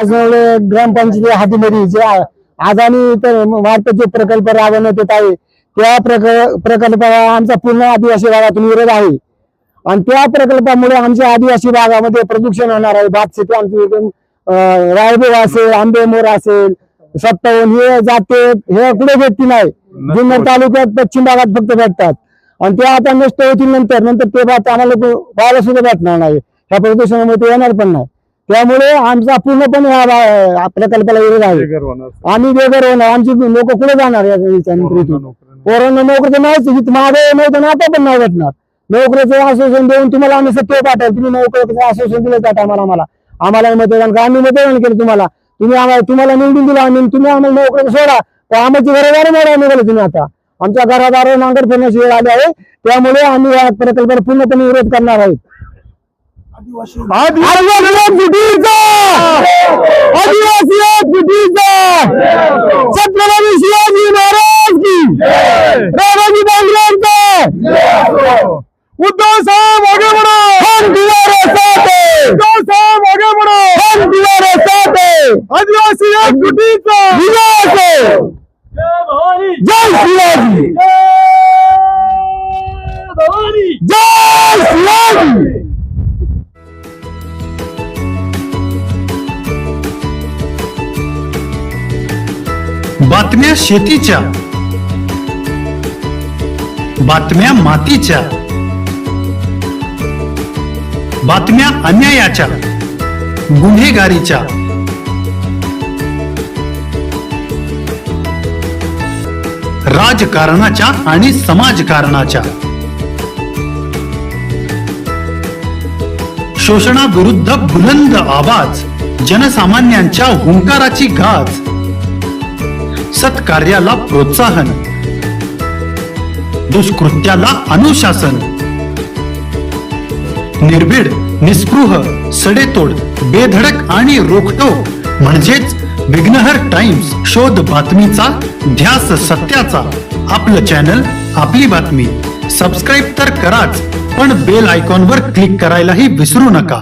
ग्रामपंचायती हातीमध्ये जे आगामी तर मार्फत प्रकल्प राबवण्यात येत आहे त्या प्रकल्पाला आमचा पूर्ण आदिवासी भागातून विरोध आहे आणि त्या प्रकल्पामुळे आमच्या आदिवासी भागामध्ये प्रदूषण होणार आहे। भात शेती आमची एकदम रायबोग असेल, आंबेमोर असेल, सत्तावन्न हे जाते हे कुठे भेटती नाही। जुन्नर तालुक्यात पश्चिम भागात फक्त भेटतात आणि ते आता नष्ट होतील नंतर ते भात आम्हाला पाहायला सुद्धा भेटणार नाही। ह्या प्रदूषणामुळे ते येणार पण नाही। त्यामुळे आमचा पूर्णपणे ह्या प्रकल्पाला विरोध आहे। आम्ही बेघर होणार, आमची लोक कुठे जाणार या नोकरीतून? पोरांना नोकरी तर नाहीच, मागे नव्हतं ना आता पण नाही भेटणार। नोकरीचं आश्वासन देऊन तुम्हाला आम्ही सत्य पाठवलं, तुम्ही नोकरीचं आश्वासन दिलं त्या टायमाला आम्हाला मतदान आम्ही मतदान केलं तुम्हाला निवडून दिलं आम्ही, तुम्ही आम्हाला नोकरी सोडा तर आमची घरादार मोडा निघाले तुम्ही। आता आमच्या घरादार नांगर फिरण्याची वेळ आली आहे, त्यामुळे आम्ही या प्रकल्पाला पूर्णपणे विरोध करणार आहोत। छत्रपती शिवाजी महाराज की, राजाजी बांगरांचा, उद्धव साहब आगे बढ़ो, हम तुम्हारे साथ हैं, उद्धव साहब आगे बढ़ो, हम तुम्हारे साथ हैं, आदिवासी एकजुटीचा विजय असो। जय शिवाजी, जय शिवाजी। बातम्या शेतीच्या, बातम्या मातीच्या, बातम्या अन्यायाच्या, गुन्हेगारीच्या, राजकारणाच्या आणि समाजकारणाच्या, शोषणाविरुद्ध बुलंद आवाज, जनसामान्यांच्या हुंकाराची गाज, सत्कार्याला प्रोत्साहन, दुष्कृत्याला अनुशासन, निर्भीड, निस्पृह, सडेतोड, बेधडक आणि रोखटोक म्हणजेच विघ्नहर टाइम्स। शोध बातमीचा, ध्यास सत्याचा। आपलं चॅनल, आपली बातमी। सबस्क्राईब तर कराच, पण बेल आयकॉनवर क्लिक करायलाही विसरू नका।